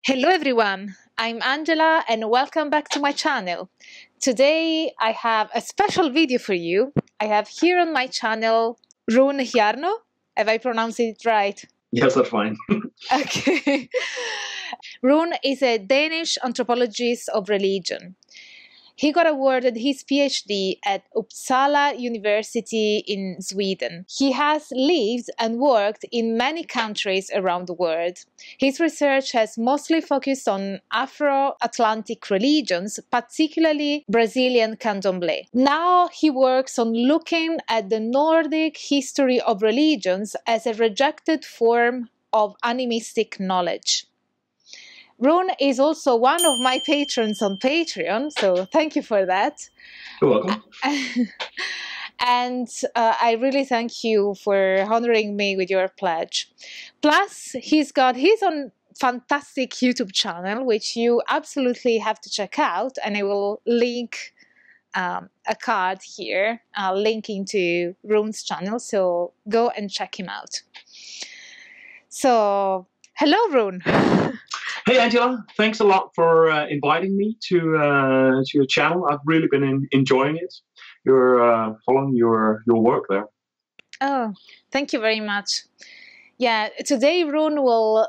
Hello everyone, I'm Angela and welcome back to my channel. Today I have a special video for you. I have here on my channel Rune Hjarnø. Have I pronounced it right? Yes, that's fine. Okay. Rune is a Danish anthropologist of religion. He got awarded his PhD at Uppsala University in Sweden. He has lived and worked in many countries around the world. His research has mostly focused on Afro-Atlantic religions, particularly Brazilian candomblé. Now he works on looking at the Nordic history of religions as a rejected form of animistic knowledge. Rune is also one of my patrons on Patreon, so thank you for that. You're welcome. And I really thank you for honoring me with your pledge. Plus, he's got his own fantastic YouTube channel, which you absolutely have to check out, and I will link a card here linking to Rune's channel, so go and check him out. So, hello Rune. Hey Angela, thanks a lot for inviting me to your channel. I've really been enjoying it. You're following your work there. Oh, thank you very much. Yeah, today Rune will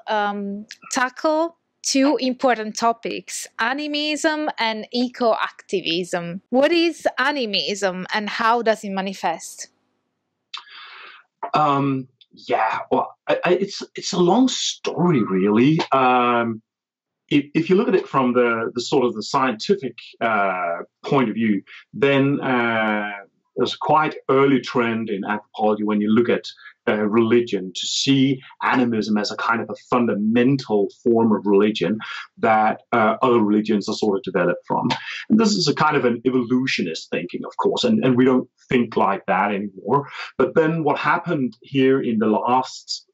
tackle two important topics, animism and eco-activism. What is animism and how does it manifest? Yeah, well, it's a long story, really. If you look at it from the sort of the scientific point of view, then there's a quite early trend in anthropology when you look at religion to see animism as a kind of a fundamental form of religion that other religions are sort of developed from. And this is a kind of an evolutionist thinking, of course, and we don't think like that anymore. But then what happened here in the last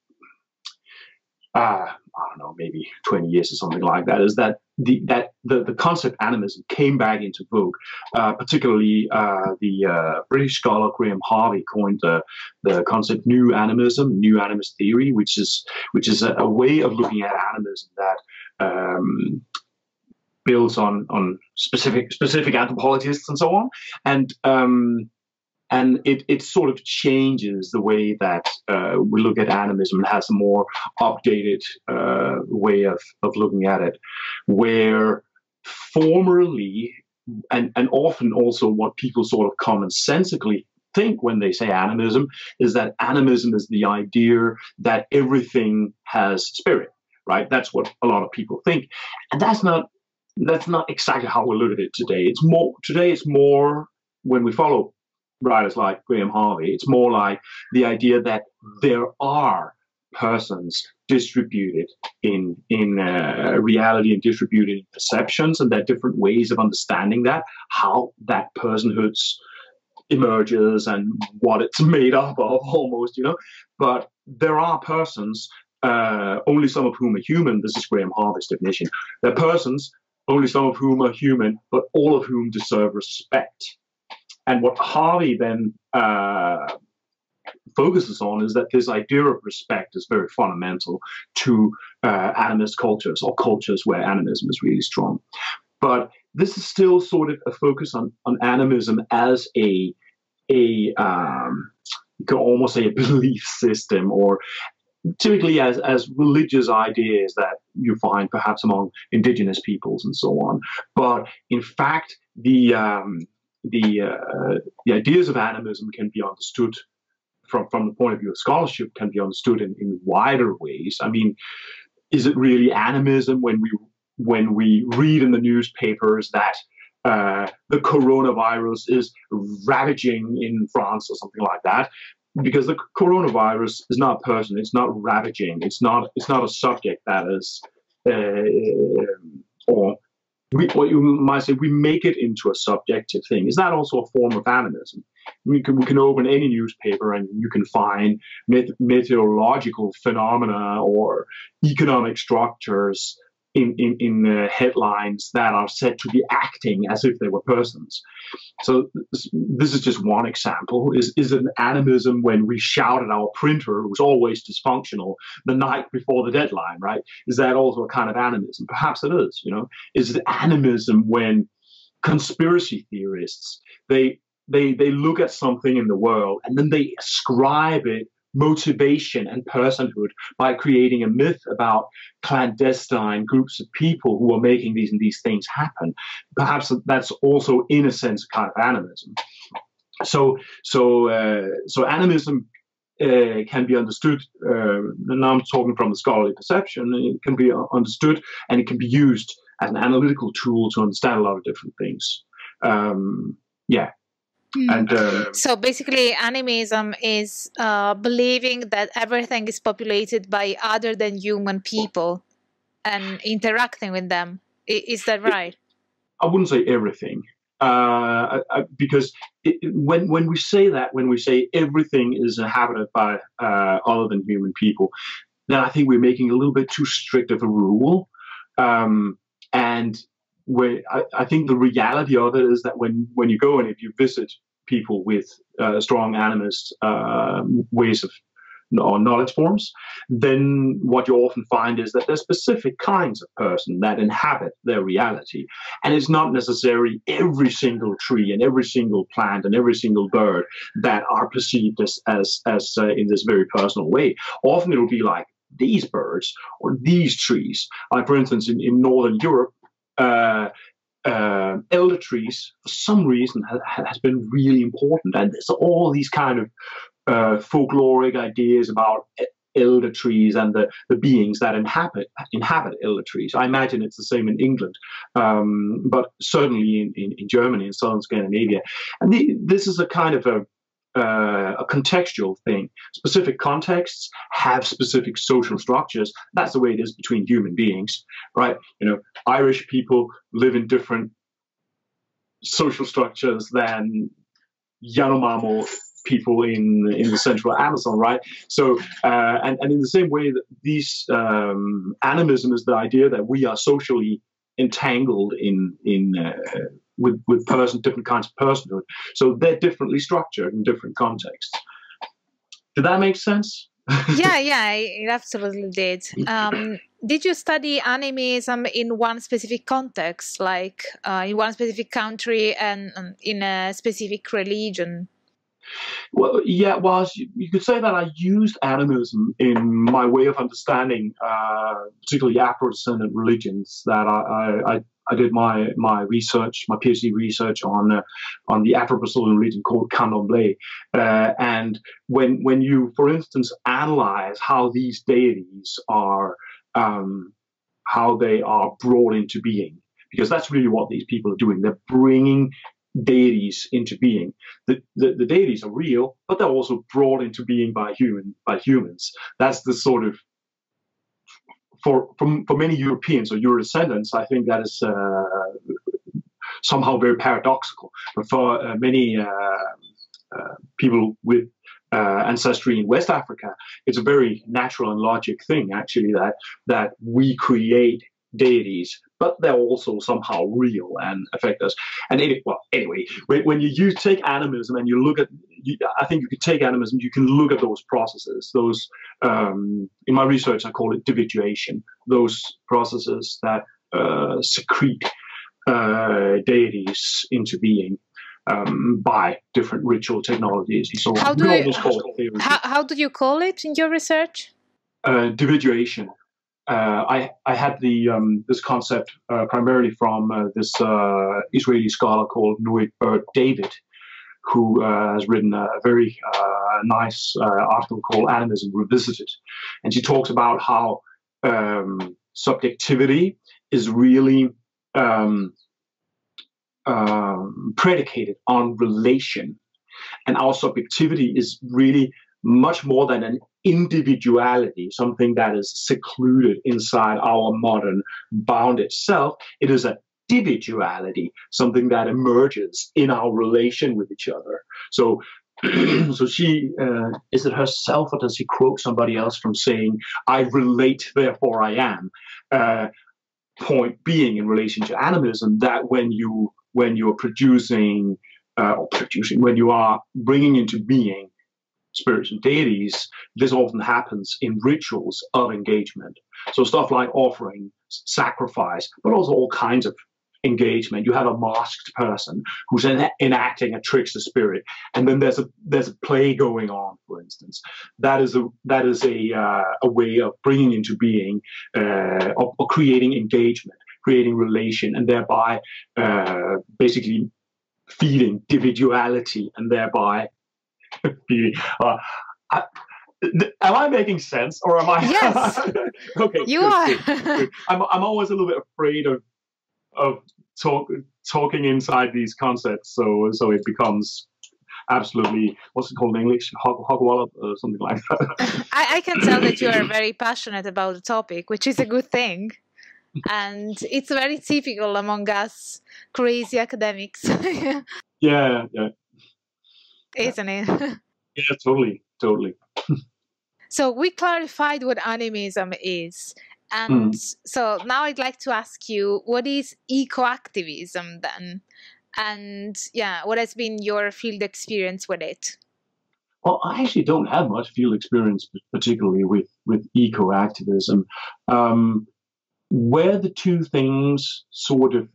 I don't know, maybe 20 years or something like that, is that the concept animism came back into vogue. Particularly the British scholar Graham Harvey coined the concept new animism, new animist theory, which is a way of looking at animism that builds on specific anthropologists and so on, and it sort of changes the way that we look at animism and has a more updated way of looking at it, where formerly and often also what people sort of commonsensically think when they say animism is that animism is the idea that everything has spirit, right? That's what a lot of people think, and that's not exactly how we look at it today. It's more when we follow writers like Graham Harvey, it's more like the idea that there are persons distributed in reality and distributed in perceptions, and there are different ways of understanding that, how that personhood emerges and what it's made up of, almost, you know. But there are persons, only some of whom are human. This is Graham Harvey's definition. There are persons, only some of whom are human, but all of whom deserve respect. And what Harvey then focuses on is that this idea of respect is very fundamental to animist cultures, or cultures where animism is really strong. But this is still sort of a focus on animism as you could almost say a belief system, or typically as religious ideas that you find perhaps among indigenous peoples and so on. But in fact, the ideas of animism can be understood from the point of view of scholarship, can be understood in wider ways. I mean, is it really animism when we read in the newspapers that the coronavirus is ravaging in France or something like that? Because the coronavirus is not a person, it's not ravaging, it's not a subject that is what you might say, we make it into a subjective thing. Is that also a form of animism? We can open any newspaper and you can find meteorological phenomena or economic structures in headlines that are said to be acting as if they were persons. So this is just one example. Is it an animism when we shout at our printer, who's always dysfunctional, the night before the deadline, right? Is that also a kind of animism? Perhaps it is, you know. Is it animism when conspiracy theorists, they look at something in the world and then they ascribe it motivation and personhood by creating a myth about clandestine groups of people who are making these and these things happen? Perhaps that's also, in a sense, a kind of animism. So animism can be understood, and now I'm talking from the scholarly perception, it can be understood and it can be used as an analytical tool to understand a lot of different things. Yeah. And so basically, animism is believing that everything is populated by other than human people and interacting with them. Is that right? I wouldn't say everything, because when we say that, when we say everything is inhabited by other than human people, then I think we're making a little bit too strict of a rule. And I think the reality of it is that when you go and if you visit people with strong animist ways of or knowledge forms, then what you often find is that there's specific kinds of person that inhabit their reality. And it's not necessarily every single tree and every single plant and every single bird that are perceived as in this very personal way. Often it'll be like these birds or these trees. Like, for instance, in Northern Europe, elder trees, for some reason, has been really important. And there's all these kind of folkloric ideas about elder trees and the beings that inhabit elder trees. I imagine it's the same in England, but certainly in Germany and southern Scandinavia. And this is a kind of a contextual thing. Specific contexts have specific social structures. That's the way it is between human beings, right? You know, Irish people live in different social structures than Yanomamo people in the central Amazon, right? So, and in the same way that these animism is the idea that we are socially entangled with different kinds of personhood. So they're differently structured in different contexts. Did that make sense? Yeah, it absolutely did. Did you study animism in one specific context, like in one specific country and in a specific religion? Well, yeah, well, you could say that I used animism in my way of understanding, particularly Afro-descendant religions. That I did my research, my PhD research on the Afro-Brazilian religion called Candomblé, and when you, for instance, analyze how these deities are, how they are brought into being, because that's really what these people are doing. They're bringing deities into being. The deities are real, but they're also brought into being by humans. That's the sort of, for many Europeans or Euro-descendants, I think that is somehow very paradoxical. But for many people with ancestry in West Africa, it's a very natural and logic thing, actually, that we create deities, but they're also somehow real and affect us. And anyway, when you take animism and you look at, I think you can take animism, you can look at those processes. Those, in my research, I call it dividuation. Those processes that secrete deities into being by different ritual technologies and so on. How do you call it in your research? Dividuation. I had this concept primarily from this Israeli scholar called Noé David, who has written a very nice article called Animism Revisited. And she talks about how subjectivity is really predicated on relation. And our subjectivity is really much more than an individuality, something that is secluded inside our modern bounded self. It is a dividuality, something that emerges in our relation with each other. So she, is it herself or does she quote somebody else from saying, "I relate, therefore I am"? point being in relation to animism that when you're producing when you are bringing into being spirits and deities, this often happens in rituals of engagement. So stuff like offering, sacrifice, but also all kinds of engagement. You have a masked person who's enacting a trickster spirit, and then there's a play going on. For instance, that is a way of bringing into being, of creating engagement, creating relation, and thereby basically feeding individuality, and thereby feeding. Am I making sense, or am I? Yes. Okay, you good, are. Good. I'm always a little bit afraid of talking inside these concepts, so it becomes absolutely, what's it called in English, hogwallop or something like that. I can tell that you are very passionate about the topic, which is a good thing. And it's very typical among us crazy academics. Yeah. Isn't it? Yeah, totally. So we clarified what animism is. And so now I'd like to ask you, what is eco-activism then? And yeah, what has been your field experience with it? Well, I actually don't have much field experience, particularly with eco-activism. Where the two things sort of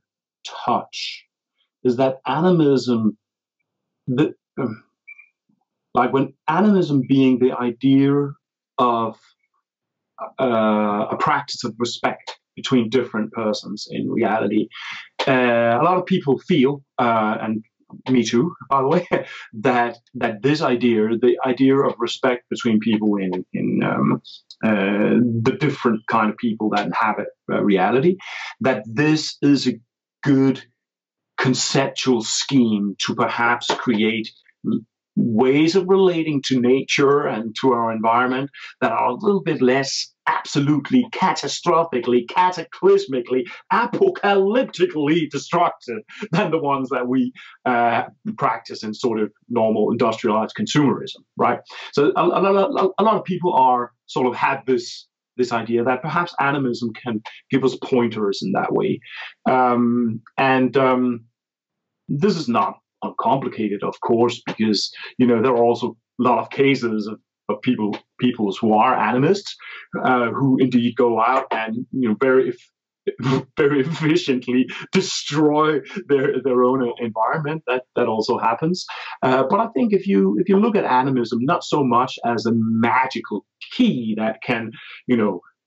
touch is that animism, like when animism being the idea of a practice of respect between different persons in reality, a lot of people feel, and me too, by the way, that this idea, the idea of respect between people in the different kind of people that inhabit reality, that this is a good conceptual scheme to perhaps create ways of relating to nature and to our environment that are a little bit less absolutely catastrophically, cataclysmically, apocalyptically destructive than the ones that we practice in sort of normal industrialized consumerism, right? So a lot of people are sort of have this idea that perhaps animism can give us pointers in that way. This is not uncomplicated, of course, because there are also a lot of cases of peoples who are animists, who indeed go out and very efficiently destroy their own environment. That also happens. But I think if you look at animism not so much as a magical key that can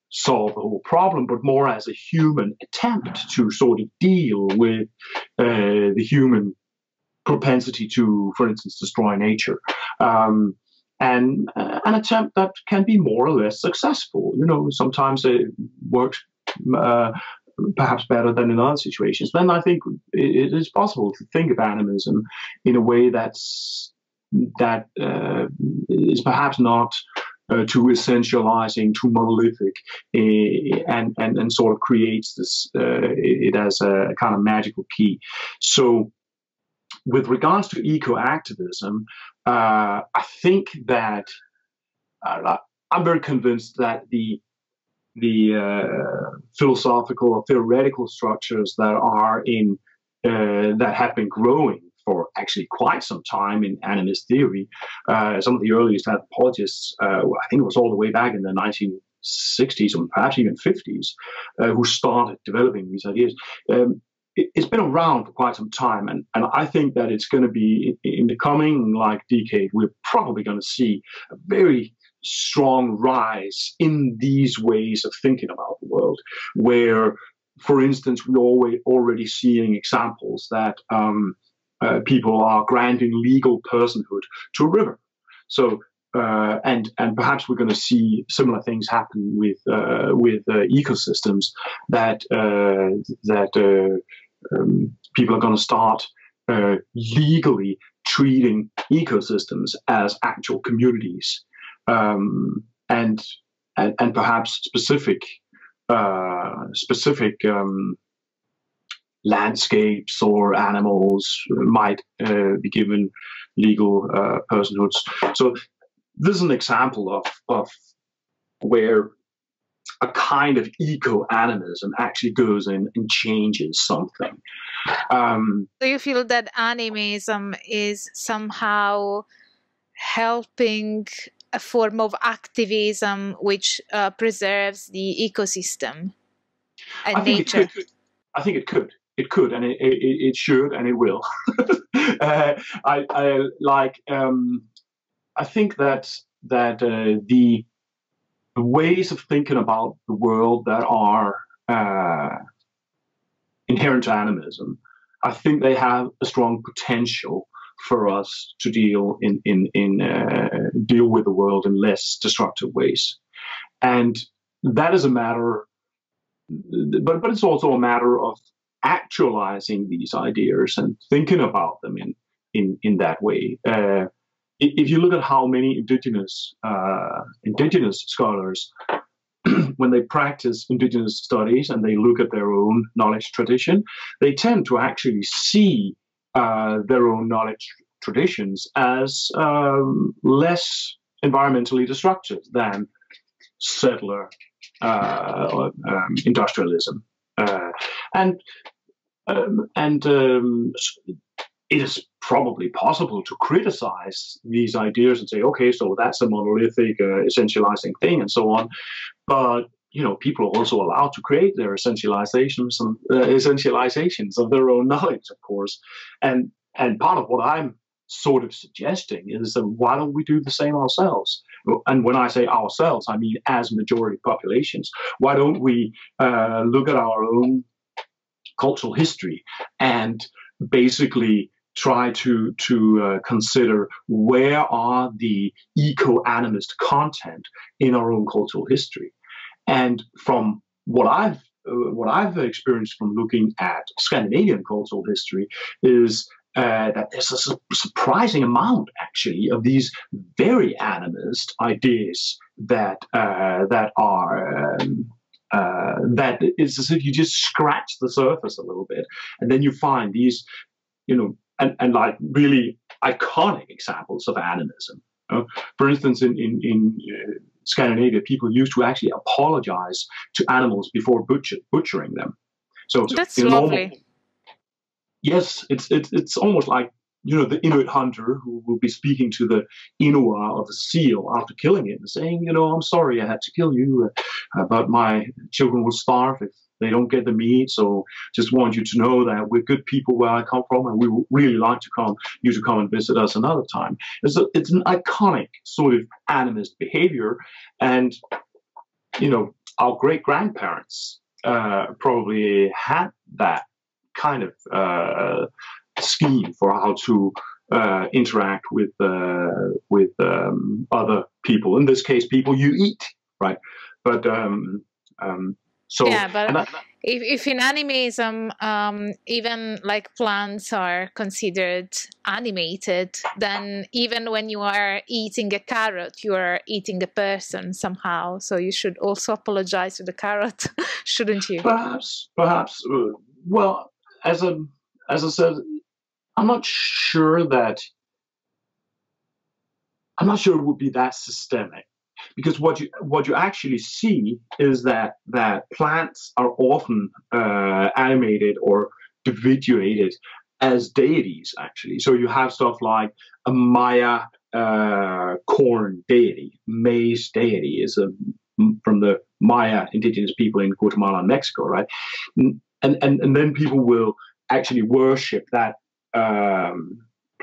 solve the whole problem, but more as a human attempt to sort of deal with the human propensity to, for instance, destroy nature, and an attempt that can be more or less successful. Sometimes it works perhaps better than in other situations. Then I think it is possible to think of animism in a way that is perhaps not too essentializing, too monolithic, and sort of creates this it as a kind of magical key. So, with regards to eco-activism, I think that I'm very convinced that the philosophical or theoretical structures that are in that have been growing for actually quite some time in animist theory. Some of the earliest anthropologists, I think it was all the way back in the 1960s or perhaps even 50s, who started developing these ideas. It's been around for quite some time, and I think that it's going to be in the coming decade. We're probably going to see a very strong rise in these ways of thinking about the world, where, for instance, we're already seeing examples that people are granting legal personhood to a river. So, and perhaps we're going to see similar things happen with ecosystems that people are going to start legally treating ecosystems as actual communities, and perhaps specific landscapes or animals might be given legal personhoods. So this is an example of where a kind of eco-animism actually goes in and changes something. Do you feel that animism is somehow helping a form of activism which preserves the ecosystem and nature? I think it could. It could, and it should, and it will. I think that the ways of thinking about the world that are inherent to animism, I think they have a strong potential for us to deal deal with the world in less destructive ways, and that is a matter. But it's also a matter of actualizing these ideas and thinking about them in that way. If you look at how many indigenous scholars, when they practice indigenous studies and they look at their own knowledge tradition, they tend to actually see their own knowledge traditions as less environmentally destructive than settler industrialism, and it is probably possible to criticize these ideas and say, okay, so that's a monolithic, essentializing thing, and so on. But people are also allowed to create their essentializations of their own knowledge, of course, and part of what I'm sort of suggesting is that why don't we do the same ourselves? And when I say ourselves, I mean as majority populations. Why don't we look at our own cultural history and basically try to consider where are the eco-animist content in our own cultural history? And from what I've experienced from looking at Scandinavian cultural history is that there's a surprising amount, actually, of these very animist ideas that it's as if you just scratch the surface a little bit, and then you find these, and like really iconic examples of animism. For instance, in Scandinavia, people used to actually apologize to animals before butchering them. So that's lovely. Yes, it's almost like the Inuit hunter who will be speaking to the Inua of the seal after killing it and saying, I'm sorry I had to kill you, but my children will starve if they don't get the meat. So just want you to know that we're good people where I come from, and we would really like you to come and visit us another time. It's an iconic sort of animist behavior, and our great grandparents probably had that kind of scheme for how to interact with other people. In this case, people you eat, right? But so yeah, but if in animism, even like plants are considered animated, then even when you are eating a carrot, you are eating a person somehow. So you should also apologize to the carrot, shouldn't you? Perhaps. Well, as I said, I'm not sure it would be that systemic, because what you actually see is that plants are often animated or dividuated as deities, actually. So you have stuff like a Maya corn deity, maize deity is from the Maya indigenous people in Guatemala and Mexico, right? And then people will actually worship that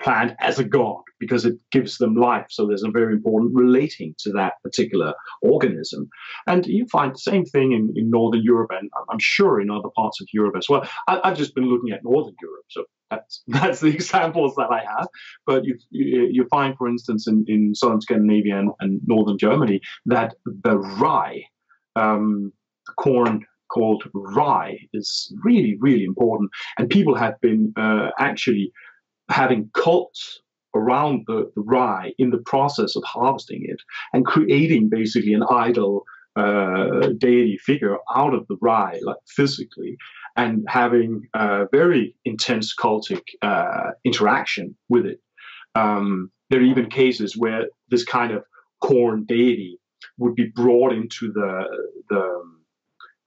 plant as a god because it gives them life. So there's a very important relating to that particular organism. And you find the same thing in Northern Europe, and I'm sure in other parts of Europe as well. I've just been looking at Northern Europe, so that's the examples that I have. But you find, for instance, in southern Scandinavia and northern Germany, that the rye, corn called rye, is really, really important. And people have been actually having cults around the rye in the process of harvesting it and creating basically an idol deity figure out of the rye, like physically, and having very intense cultic interaction with it. There are even cases where this kind of corn deity would be brought into the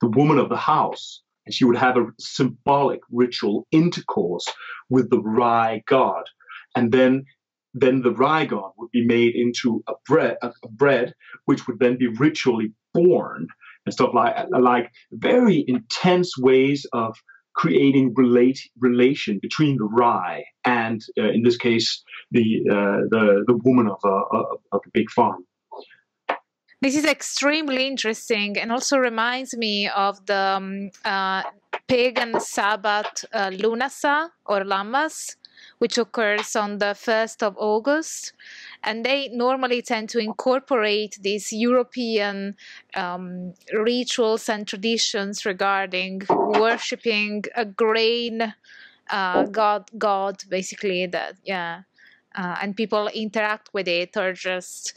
woman of the house, and she would have a symbolic ritual intercourse with the rye god, and then the rye god would be made into a bread, which would then be ritually born and stuff like very intense ways of creating relation between the rye and, in this case, the woman of a big farm. This is extremely interesting, and also reminds me of the pagan Sabbath Lughnasadh or Lammas, which occurs on the 1st of August. And they normally tend to incorporate these European rituals and traditions regarding worshipping a grain god, basically, that, yeah. And people interact with it, or just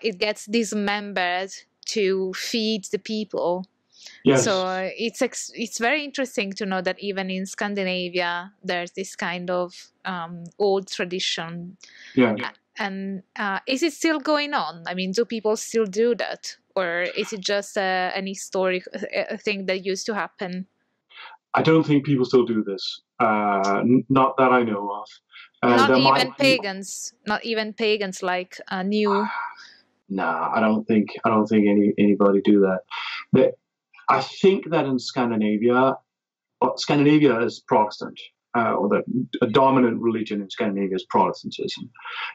it gets dismembered to feed the people. Yes. So it's very interesting to know that even in Scandinavia there's this kind of old tradition. Yeah. And is it still going on? I mean, do people still do that, or is it just an historic thing that used to happen? I don't think people still do this. Not that I know of. Not even pagans. Not even pagans like new. Nah, I don't think anybody do that. I think that in Scandinavia is Protestant, or a dominant religion in Scandinavia is Protestantism.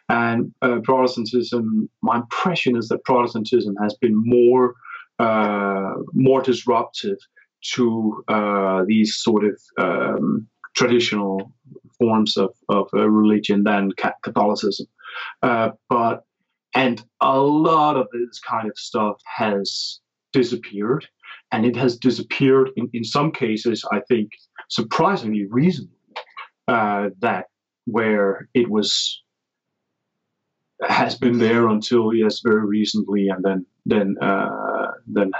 And Protestantism, my impression is that Protestantism has been more disruptive to these sort of traditional forms of religion than Catholicism. And a lot of this kind of stuff has disappeared. And it has disappeared in some cases, I think, surprisingly recently, that where it has been there until, yes, very recently, and then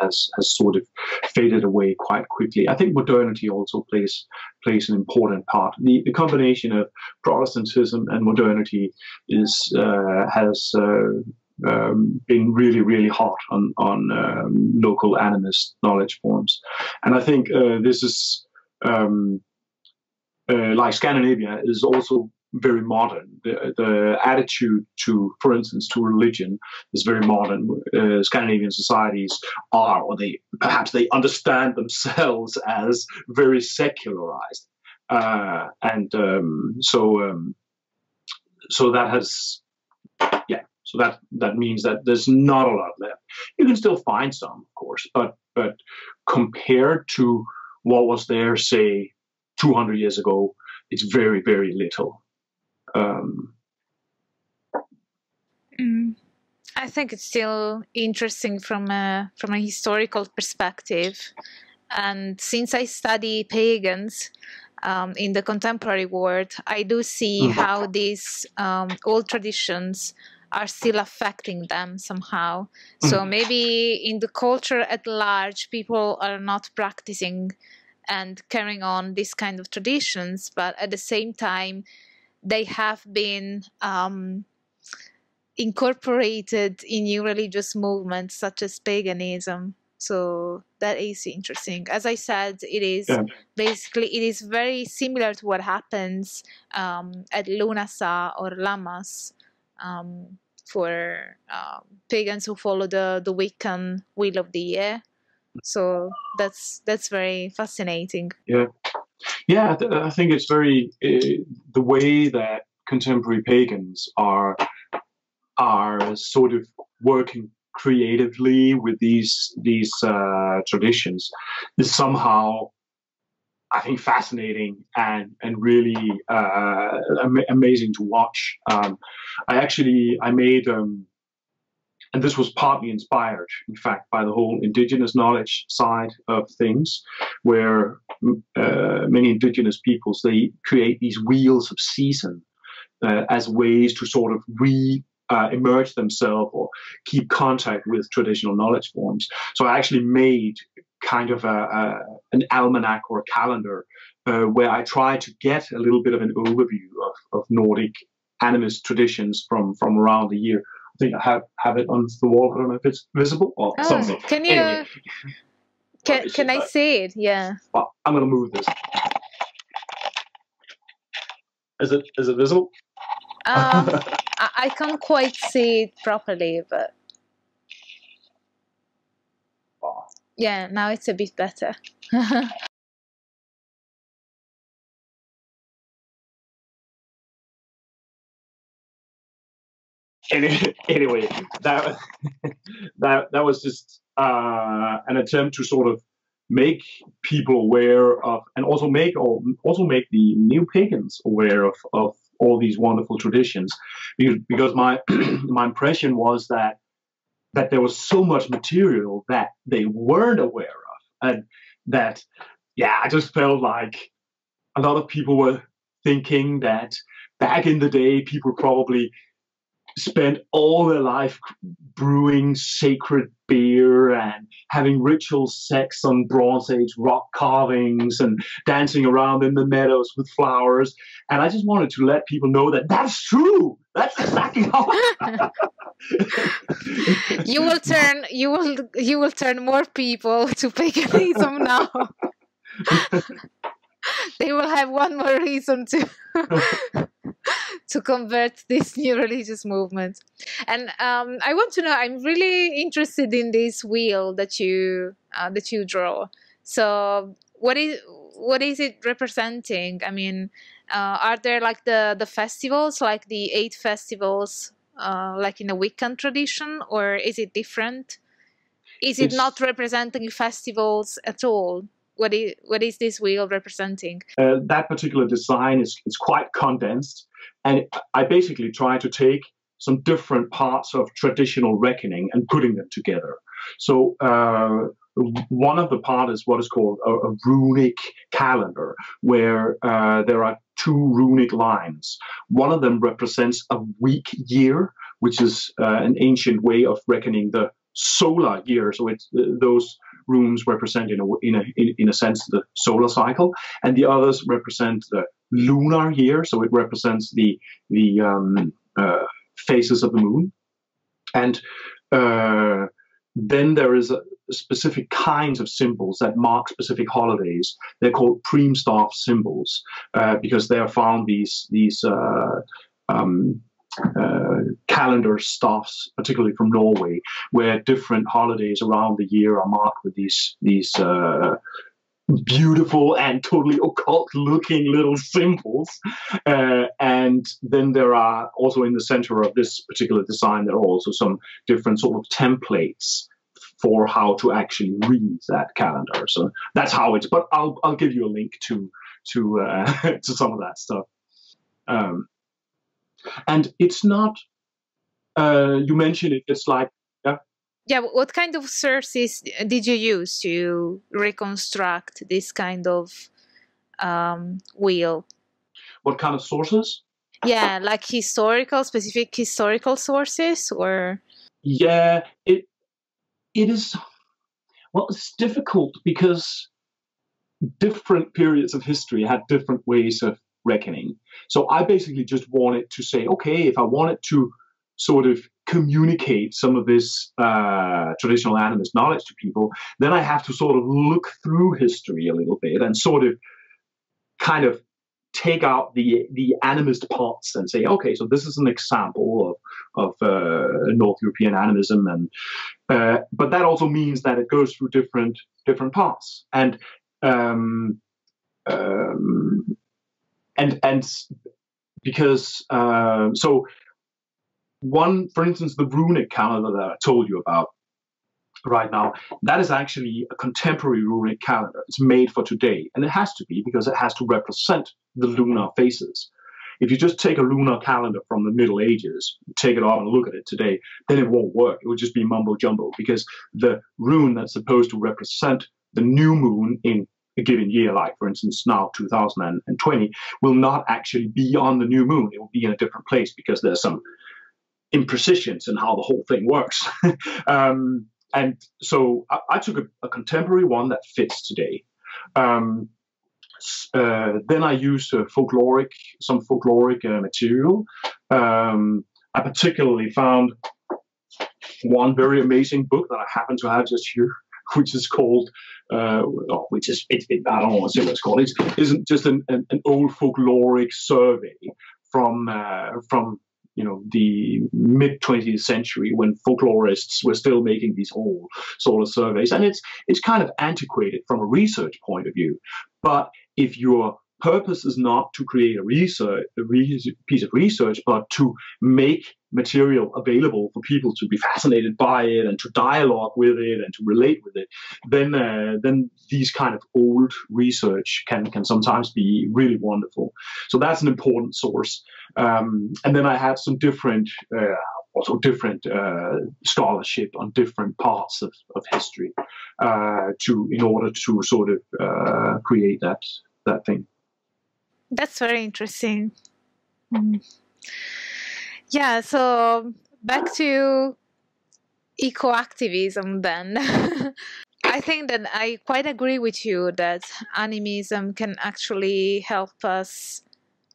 has sort of faded away quite quickly. I think modernity also plays an important part. The combination of Protestantism and modernity has been really, really hot on local animist knowledge forms. And I think this is, like Scandinavia, is also very modern. The attitude to, for instance, to religion is very modern. Scandinavian societies are, or they understand themselves as very secularized. So that has, yeah. So that means that there's not a lot left. You can still find some, of course, but compared to what was there, say, 200 years ago, it's very, very little. I think it's still interesting from a historical perspective. And since I study pagans in the contemporary world, I do see how these old traditions are still affecting them somehow. So maybe in the culture at large, people are not practicing and carrying on this kind of traditions, but at the same time, they have been incorporated in new religious movements such as paganism. So that is interesting. As I said, it is basically, it is very similar to what happens at Lughnasadh or Lammas for pagans who follow the Wiccan wheel of the year. So that's very fascinating. Yeah, I think it's very the way that contemporary pagans are sort of working creatively with these traditions is somehow, I think, fascinating and really amazing to watch. I made, and this was partly inspired, in fact, by the whole indigenous knowledge side of things, where many indigenous peoples, they create these wheels of season as ways to sort of emerge themselves or keep contact with traditional knowledge forms. So I actually made kind of an almanac or a calendar where I tried to get a little bit of an overview of Nordic animist traditions from around the year think I have it on the wall. I don't know if it's visible or something. Can you? Anyway, Can I see it? Yeah. Well, I'm gonna move this. Is it visible? I can't quite see it properly, but yeah, now it's a bit better. Anyway, that was just an attempt to sort of make people aware of, and also make the new pagans aware of all these wonderful traditions, because my my impression was that there was so much material that they weren't aware of, and that I just felt like a lot of people were thinking that back in the day people probably spent all their life brewing sacred beer and having ritual sex on Bronze Age rock carvings and dancing around in the meadows with flowers. And I just wanted to let people know that that's true. That's exactly how. You will turn more people to paganism now. They will have one more reason to convert this new religious movement. And I want to know, I'm really interested in this wheel that you draw. So what is it representing? I mean, are there like the festivals, like the 8 festivals, like in the Wiccan tradition, or is it different? Is it not representing festivals at all? What is this wheel representing? That particular design is quite condensed, and I basically try to take some different parts of traditional reckoning and putting them together. So one of the parts is what is called a runic calendar, where there are 2 runic lines. One of them represents a week year, which is an ancient way of reckoning the solar year. So it's those runes represent in a sense the solar cycle, and the others represent the lunar year. So it represents the phases of the moon. And then there is specific kinds of symbols that mark specific holidays. They're called primstaff symbols because they are found these calendar staffs, particularly from Norway, where different holidays around the year are marked with these beautiful and totally occult-looking little symbols. And then there are also in the center of this particular design, there are also some different sort of templates for how to actually read that calendar. So that's how it's. But I'll give you a link to some of that stuff. And it's not. You mentioned it. It's like yeah. What kind of sources did you use to reconstruct this kind of wheel? What kind of sources? Yeah, like specific historical sources, or? Yeah, it is. Well, it's difficult because different periods of history had different ways of reckoning. So I basically just wanted to say, okay, if I wanted to sort of communicate some of this traditional animist knowledge to people, then I have to sort of look through history a little bit and sort of kind of take out the animist parts and say, okay, so this is an example of North European animism, and but that also means that it goes through different parts, and because so one, for instance, the runic calendar that I told you about right now, that is actually a contemporary runic calendar. It's made for today, and it has to be because it has to represent the lunar phases. If you just take a lunar calendar from the Middle Ages, take it off and look at it today, then it won't work. It would just be mumbo jumbo, because the rune that's supposed to represent the new moon in a given year, like for instance now 2020, will not actually be on the new moon. It will be in a different place because there's some imprecisions in how the whole thing works. And so I took a contemporary one that fits today. Then I used some folkloric material. I particularly found one very amazing book that I happen to have just here, which is called, I don't want to say what it's called. It isn't just an old folkloric survey from the mid 20th century, when folklorists were still making these old sort of surveys, and it's kind of antiquated from a research point of view. But if your purpose is not to create a piece of research, but to make material available for people to be fascinated by it and to dialogue with it and to relate with it, then these kind of old research can sometimes be really wonderful. So that's an important source. And then I had some different scholarship on different parts of history in order to sort of create that thing. That's very interesting. Yeah, so back to eco-activism then. I think that I quite agree with you that animism can actually help us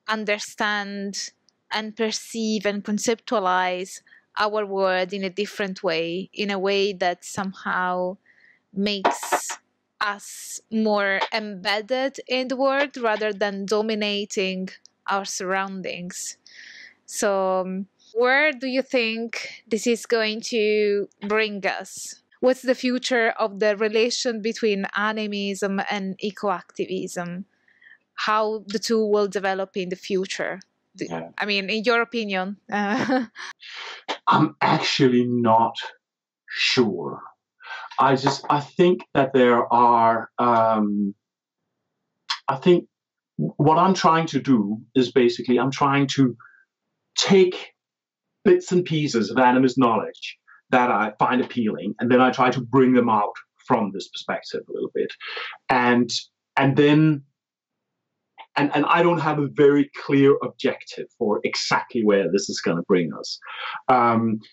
understand and perceive and conceptualize our world in a different way, in a way that somehow makes us more embedded in the world rather than dominating our surroundings. So where do you think this is going to bring us? What's the future of the relation between animism and eco-activism? How the two will develop in the future? Yeah. I mean, in your opinion? I'm actually not sure. I think that there are, I think what I'm trying to do is basically I'm trying to take bits and pieces of animist knowledge that I find appealing, and then I try to bring them out from this perspective a little bit. And I don't have a very clear objective for exactly where this is going to bring us.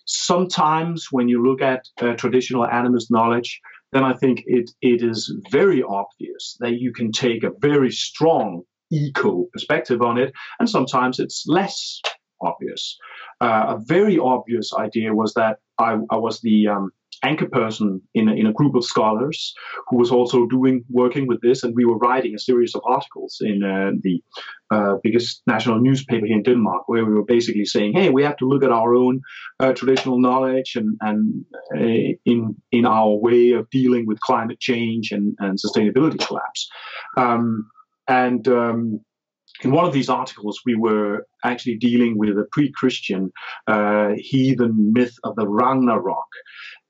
Sometimes when you look at traditional animist knowledge, then I think it is very obvious that you can take a very strong eco perspective on it, and sometimes it's less obvious. A very obvious idea was that I was the anchor person in a group of scholars who was also working with this, and we were writing a series of articles in the biggest national newspaper here in Denmark, where we were basically saying, hey, we have to look at our own traditional knowledge and in our way of dealing with climate change and sustainability collapse. In one of these articles, we were actually dealing with a pre-Christian heathen myth of the Ragnarok.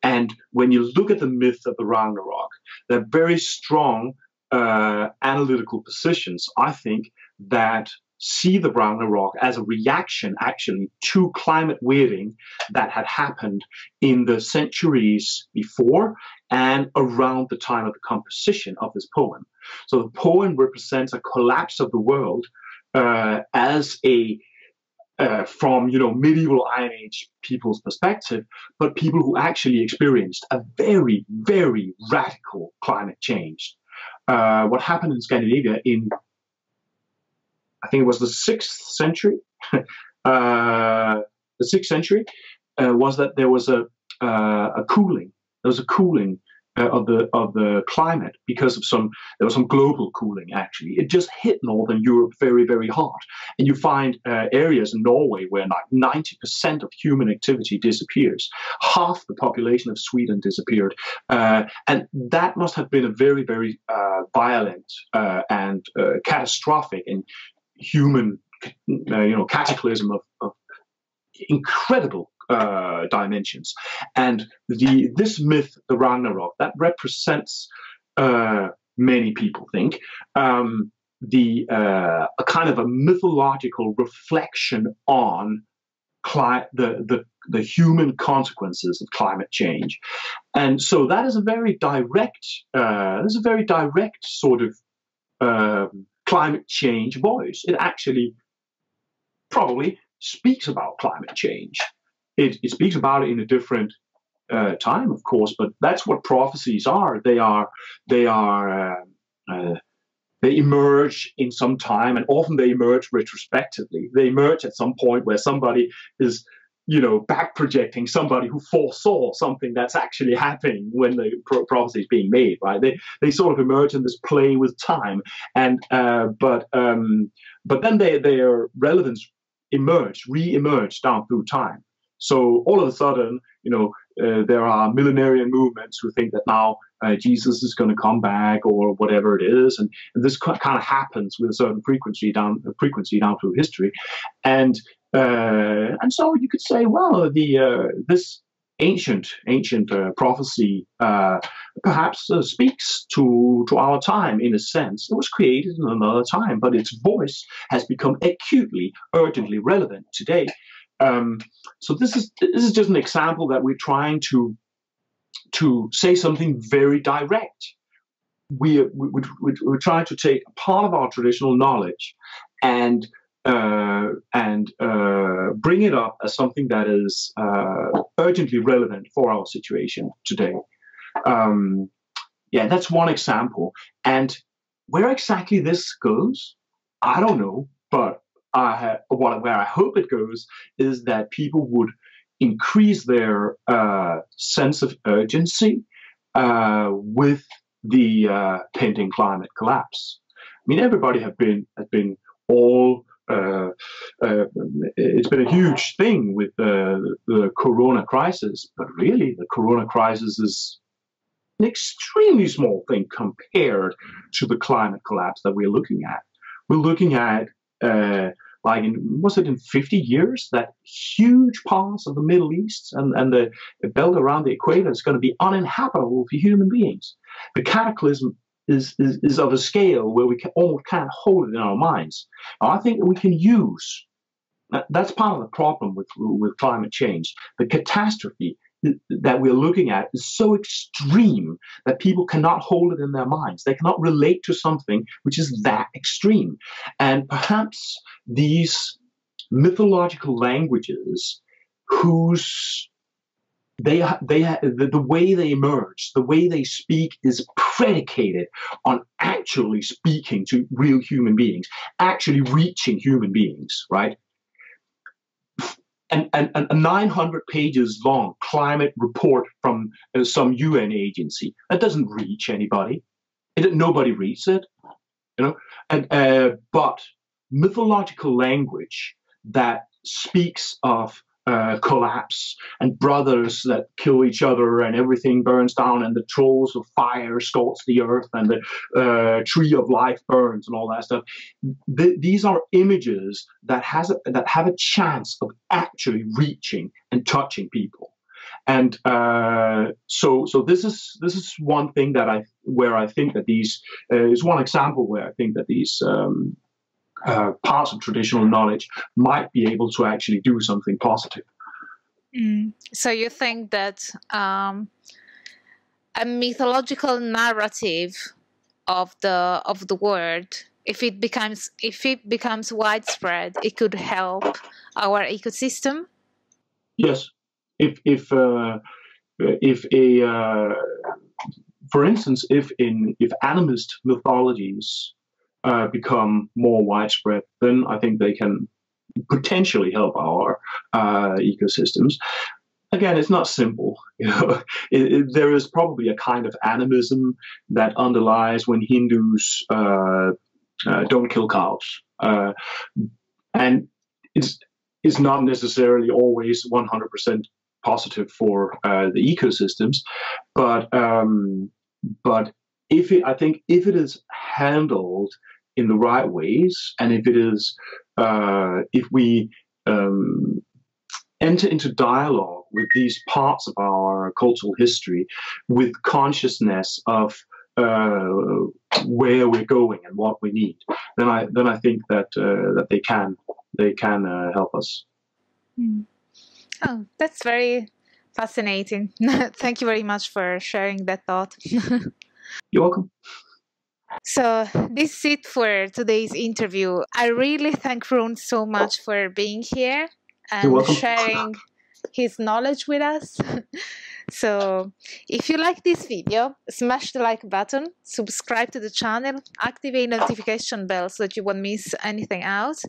And when you look at the myth of the Ragnarok, they're very strong analytical positions, I think, that see the Ragnarok as a reaction actually to climate weighting that had happened in the centuries before and around the time of the composition of this poem. So the poem represents a collapse of the world as a from medieval Iron Age people's perspective, but people who actually experienced a very, very radical climate change. What happened in Scandinavia in, I think it was the 6th century, was that there was a cooling. There was a cooling of the climate because there was some global cooling. Actually, it just hit Northern Europe very, very hard, and you find areas in Norway where like 90% of human activity disappears. Half the population of Sweden disappeared, and that must have been a very, very violent and catastrophic and human, cataclysm of incredible dimensions. And this myth, the Ragnarok, that represents, many people think, a kind of a mythological reflection on the human consequences of climate change. And so that is a very direct, sort of climate change voice. It actually probably speaks about climate change. It speaks about it in a different time, of course, but that's what prophecies are. They emerge in some time, and often they emerge retrospectively. They emerge at some point where somebody is back projecting somebody who foresaw something that's actually happening when the prophecy is being made, right? They sort of emerge in this play with time, and but then their relevance re-emerge down through time. So all of a sudden, there are millenarian movements who think that now Jesus is going to come back or whatever it is, and this kind of happens with a certain frequency down through history, and so you could say, well, this ancient prophecy perhaps speaks to our time in a sense. It was created in another time, but its voice has become acutely, urgently relevant today. So this is just an example that we're trying to say something very direct. We're trying to take a part of our traditional knowledge and bring it up as something that is urgently relevant for our situation today. Yeah, that's one example. And where exactly this goes, I don't know, but where I hope it goes is that people would increase their sense of urgency with the pending climate collapse. I mean, everybody has been all. It's been a huge thing with the Corona crisis, but really the Corona crisis is an extremely small thing compared to the climate collapse that we're looking at. We're looking at was it in 50 years that huge parts of the Middle East and the belt around the equator is going to be uninhabitable for human beings. The cataclysm is of a scale where we almost can't hold it in our minds. Now, I think that we can use that's part of the problem with climate change. The catastrophe that we're looking at is so extreme that people cannot hold it in their minds. They cannot relate to something which is that extreme. And perhaps these mythological languages, the way they emerge, the way they speak is predicated on actually speaking to real human beings, actually reaching human beings, right? And a 900 pages long climate report from some UN agency that doesn't reach anybody. Nobody reads it, but mythological language that speaks of collapse and brothers that kill each other and everything burns down and the trolls of fire scorch the earth and the tree of life burns and all that stuff. These are images that have a chance of actually reaching and touching people. And so this is one thing that where I think that these is one example where I think that these parts of traditional knowledge might be able to actually do something positive. So you think that a mythological narrative of the world, if it becomes widespread, it could help our ecosystem? Yes. If for instance, if animist mythologies become more widespread, then I think they can potentially help our ecosystems. Again, it's not simple. There is probably a kind of animism that underlies when Hindus don't kill cows, and it's not necessarily always 100% positive for the ecosystems, but I think if it is handled in the right ways, and if we enter into dialogue with these parts of our cultural history with consciousness of where we're going and what we need, then I think that they can help us. Oh, that's very fascinating. Thank you very much for sharing that thought. You're welcome. So this is it for today's interview. I really thank Rune so much for being here and sharing his knowledge with us. So if you like this video, smash the like button, subscribe to the channel, activate notification bell so that you won't miss anything out.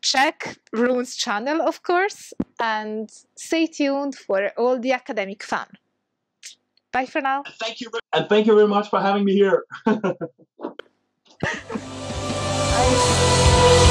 Check Rune's channel, of course, and stay tuned for all the academic fun. Bye for now. Thank you, and thank you very much for having me here. Bye.